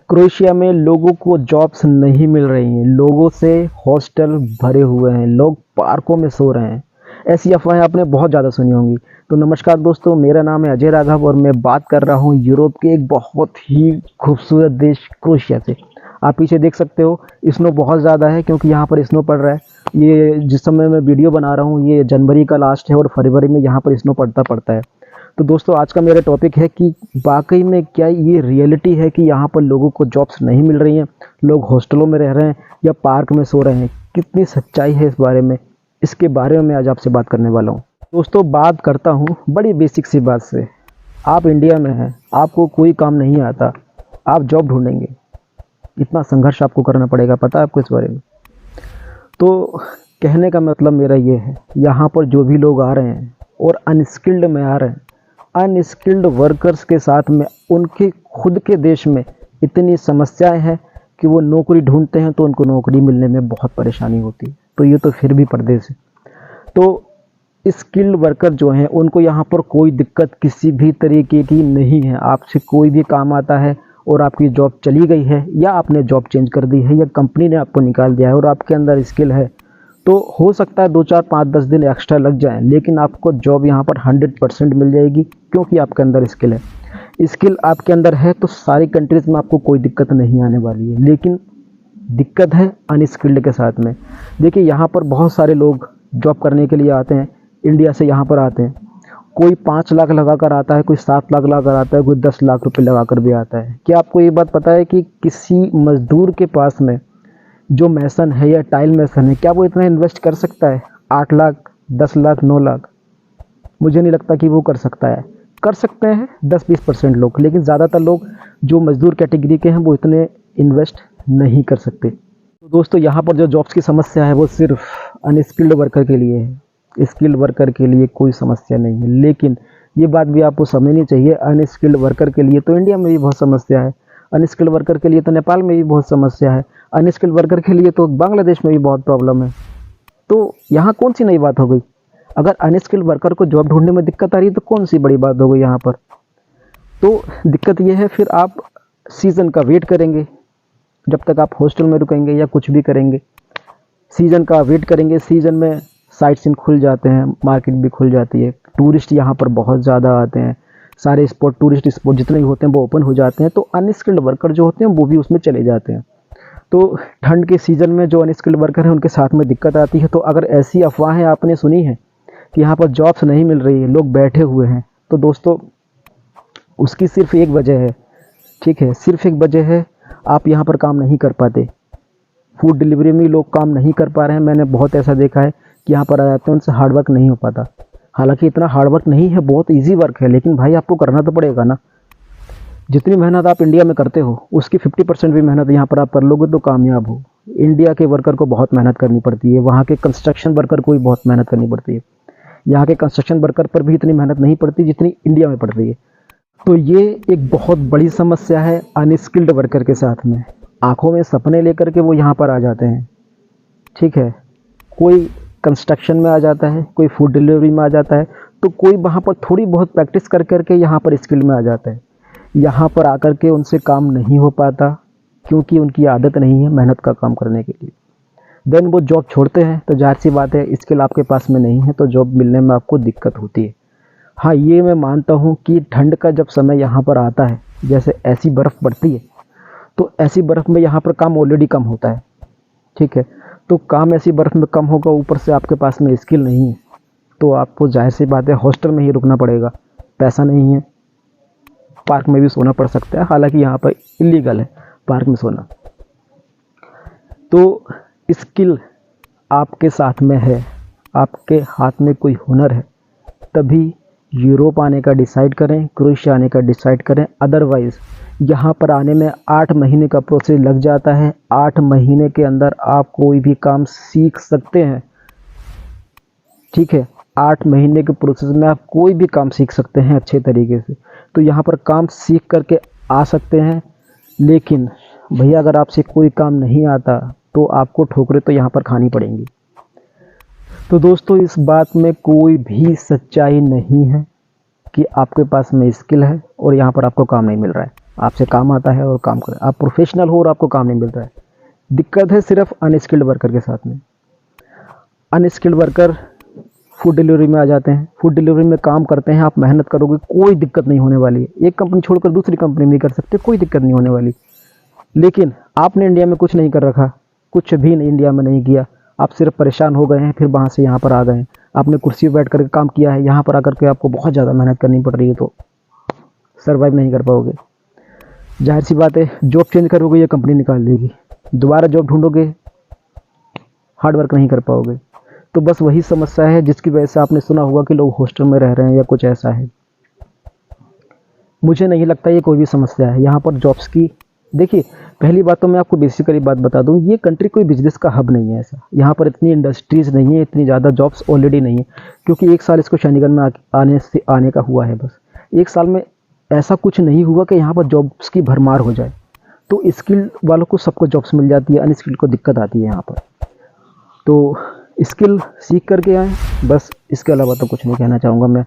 Croatia में लोगों को जॉब्स नहीं मिल रही हैं, लोगों से हॉस्टल भरे हुए हैं, लोग पार्कों में सो रहे हैं। ऐसी अफवाहें आपने बहुत ज़्यादा सुनी होंगी। तो नमस्कार दोस्तों, मेरा नाम है अजय राघव और मैं बात कर रहा हूँ यूरोप के एक बहुत ही खूबसूरत देश क्रोएशिया से। आप पीछे देख सकते हो, स्नो बहुत ज़्यादा है क्योंकि यहाँ पर स्नो पड़ रहा है। ये जिस समय मैं वीडियो बना रहा हूँ ये जनवरी का लास्ट है और फरवरी में यहाँ पर स्नो पड़ता है। तो दोस्तों आज का मेरा टॉपिक है कि वाकई में क्या ये रियलिटी है कि यहाँ पर लोगों को जॉब्स नहीं मिल रही हैं, लोग हॉस्टलों में रह रहे हैं या पार्क में सो रहे हैं। कितनी सच्चाई है इस बारे में, इसके बारे में मैं आज आपसे बात करने वाला हूँ। दोस्तों बात करता हूँ बड़ी बेसिक सी बात से। आप इंडिया में हैं, आपको कोई काम नहीं आता, आप जॉब ढूंढेंगे, इतना संघर्ष आपको करना पड़ेगा। पता है आपको इस बारे में? तो कहने का मतलब मेरा ये है, यहाँ पर जो भी लोग आ रहे हैं और अनस्किल्ड में आ रहे हैं, अनस्किल्ड वर्कर्स के साथ में उनके खुद के देश में इतनी समस्याएं हैं कि वो नौकरी ढूंढते हैं तो उनको नौकरी मिलने में बहुत परेशानी होती है। तो ये तो फिर भी परदेश है। तो स्किल्ड वर्कर जो हैं उनको यहाँ पर कोई दिक्कत किसी भी तरीके की नहीं है। आपसे कोई भी काम आता है और आपकी जॉब चली गई है या आपने जॉब चेंज कर दी है या कंपनी ने आपको निकाल दिया है और आपके अंदर स्किल है, तो हो सकता है 2 4 5 10 दिन एक्स्ट्रा लग जाएं, लेकिन आपको जॉब यहाँ पर 100% मिल जाएगी क्योंकि आपके अंदर स्किल है। स्किल आपके अंदर है तो सारी कंट्रीज़ में आपको कोई दिक्कत नहीं आने वाली है। लेकिन दिक्कत है अनस्किल्ड के साथ में। देखिए यहाँ पर बहुत सारे लोग जॉब करने के लिए आते हैं, इंडिया से यहाँ पर आते हैं। कोई 5 लाख लगा कर आता है, कोई 7 लाख लगा कर आता है, कोई 10 लाख रुपए लगा कर भी आता है। क्या आपको ये बात पता है कि किसी मजदूर के पास में जो मैसन है या टाइल मैसन है, क्या वो इतना इन्वेस्ट कर सकता है? 8 लाख, 10 लाख, 9 लाख? मुझे नहीं लगता कि वो कर सकता है। कर सकते हैं 10-20% लोग, लेकिन ज़्यादातर लोग जो मजदूर कैटेगरी के हैं वो इतने इन्वेस्ट नहीं कर सकते। तो दोस्तों यहाँ पर जो जॉब्स की समस्या है वो सिर्फ अनस्किल्ड वर्कर के लिए है, स्किल्ड वर्कर के लिए कोई समस्या नहीं है। लेकिन ये बात भी आपको समझनी चाहिए, अनस्किल्ड वर्कर के लिए तो इंडिया में भी बहुत समस्या है, अनस्किल्ड वर्कर के लिए तो नेपाल में भी बहुत समस्या है, अनस्किल्ड वर्कर के लिए तो बांग्लादेश में भी बहुत प्रॉब्लम है। तो यहाँ कौन सी नई बात हो गई? अगर अनस्किल्ड वर्कर को जॉब ढूंढने में दिक्कत आ रही है तो कौन सी बड़ी बात हो गई यहाँ पर? तो दिक्कत ये है, फिर आप सीज़न का वेट करेंगे, जब तक आप हॉस्टल में रुकेंगे या कुछ भी करेंगे सीज़न का वेट करेंगे। सीज़न में साइट सीन खुल जाते हैं, मार्केट भी खुल जाती है, टूरिस्ट यहाँ पर बहुत ज़्यादा आते हैं, सारे स्पॉट टूरिस्ट स्पॉट जितने भी होते हैं वो ओपन हो जाते हैं, तो अनस्किल्ड वर्कर जो होते हैं वो भी उसमें चले जाते हैं। तो ठंड के सीज़न में जो अनस्किल्ड वर्कर हैं उनके साथ में दिक्कत आती है। तो अगर ऐसी अफवाहें आपने सुनी है कि यहाँ पर जॉब्स नहीं मिल रही है, लोग बैठे हुए हैं, तो दोस्तों उसकी सिर्फ एक वजह है, ठीक है, सिर्फ एक वजह है, आप यहाँ पर काम नहीं कर पाते। फूड डिलीवरी में लोग काम नहीं कर पा रहे हैं। मैंने बहुत ऐसा देखा है कि यहाँ पर आ जाते हैं, उनसे हार्ड वर्क नहीं हो पाता। हालांकि इतना हार्ड वर्क नहीं है, बहुत इजी वर्क है, लेकिन भाई आपको करना तो पड़ेगा ना। जितनी मेहनत आप इंडिया में करते हो उसकी 50% भी मेहनत यहाँ पर आप कर लोगे तो कामयाब हो। इंडिया के वर्कर को बहुत मेहनत करनी पड़ती है, वहाँ के कंस्ट्रक्शन वर्कर को भी बहुत मेहनत करनी पड़ती है। यहाँ के कंस्ट्रक्शन वर्कर पर भी इतनी मेहनत नहीं पड़ती जितनी इंडिया में पड़ती है। तो ये एक बहुत बड़ी समस्या है अनस्किल्ड वर्कर के साथ में। आंखों में सपने लेकर के वो यहाँ पर आ जाते हैं, ठीक है। कोई कंस्ट्रक्शन में आ जाता है, कोई फूड डिलीवरी में आ जाता है, तो कोई वहाँ पर थोड़ी बहुत प्रैक्टिस कर करके यहाँ पर स्किल में आ जाता है। यहाँ पर आकर के उनसे काम नहीं हो पाता क्योंकि उनकी आदत नहीं है मेहनत का काम करने के लिए। देन वो जॉब छोड़ते हैं, तो जाहिर सी बात है स्किल आपके पास में नहीं है तो जॉब मिलने में आपको दिक्कत होती है। हाँ, ये मैं मानता हूँ कि ठंड का जब समय यहाँ पर आता है, जैसे ऐसी बर्फ़ पड़ती है, तो ऐसी बर्फ़ में यहाँ पर काम ऑलरेडी कम होता है, ठीक है। तो काम ऐसी बर्फ़ में कम होगा, ऊपर से आपके पास में स्किल नहीं है, तो आपको जाहिर सी बात है हॉस्टल में ही रुकना पड़ेगा। पैसा नहीं है, पार्क में भी सोना पड़ सकता है, हालांकि यहाँ पर इलीगल है पार्क में सोना। तो स्किल आपके साथ में है, आपके हाथ में कोई हुनर है, तभी यूरोप आने का डिसाइड करें, क्रोएशिया आने का डिसाइड करें। अदरवाइज़ यहाँ पर आने में 8 महीने का प्रोसेस लग जाता है। 8 महीने के अंदर आप कोई भी काम सीख सकते हैं, ठीक है। 8 महीने के प्रोसेस में आप कोई भी काम सीख सकते हैं अच्छे तरीके से। तो यहाँ पर काम सीख करके आ सकते हैं, लेकिन भैया अगर आपसे कोई काम नहीं आता तो आपको ठोकरें तो यहाँ पर खानी पड़ेंगी। तो दोस्तों इस बात में कोई भी सच्चाई नहीं है कि आपके पास में स्किल है और यहाँ पर आपको काम नहीं मिल रहा है। आपसे काम आता है और काम कर, आप प्रोफेशनल हो और आपको काम नहीं मिल रहा है। दिक्कत है सिर्फ अनस्किल्ड वर्कर के साथ में। अनस्किल्ड वर्कर फूड डिलीवरी में आ जाते हैं, फूड डिलीवरी में काम करते हैं, आप मेहनत करोगे कोई दिक्कत नहीं होने वाली है। एक कंपनी छोड़कर दूसरी कंपनी में कर सकते, कोई दिक्कत नहीं होने वाली। लेकिन आपने इंडिया में कुछ नहीं कर रखा, कुछ भी नहीं इंडिया में नहीं किया, आप सिर्फ परेशान हो गए हैं, फिर वहाँ से यहाँ पर आ गए हैं। आपने कुर्सी पर बैठ करके काम किया है, यहाँ पर आकर के आपको बहुत ज़्यादा मेहनत करनी पड़ रही है, तो सर्वाइव नहीं कर पाओगे। जाहिर सी बात है, जॉब चेंज करोगे ये कंपनी निकाल देगी, दोबारा जॉब ढूंढोगे, हार्ड वर्क नहीं कर पाओगे। तो बस वही समस्या है जिसकी वजह से आपने सुना होगा कि लोग हॉस्टल में रह रहे हैं या कुछ ऐसा है। मुझे नहीं लगता ये कोई भी समस्या है यहाँ पर जॉब्स की। देखिए, पहली बात तो मैं आपको बेसिकली बात बता दूँ, ये कंट्री कोई बिजनेस का हब नहीं है ऐसा। यहाँ पर इतनी इंडस्ट्रीज़ नहीं है, इतनी ज़्यादा जॉब्स ऑलरेडी नहीं है, क्योंकि एक साल इसको शनिगन में आने का हुआ है। बस एक साल में ऐसा कुछ नहीं हुआ कि यहाँ पर जॉब्स की भरमार हो जाए। तो स्किल्ड वालों को सबको जॉब्स मिल जाती है, अनस्किल्ड को दिक्कत आती है यहाँ पर। तो स्किल सीख करके आएँ, बस इसके अलावा तो कुछ नहीं कहना चाहूँगा मैं।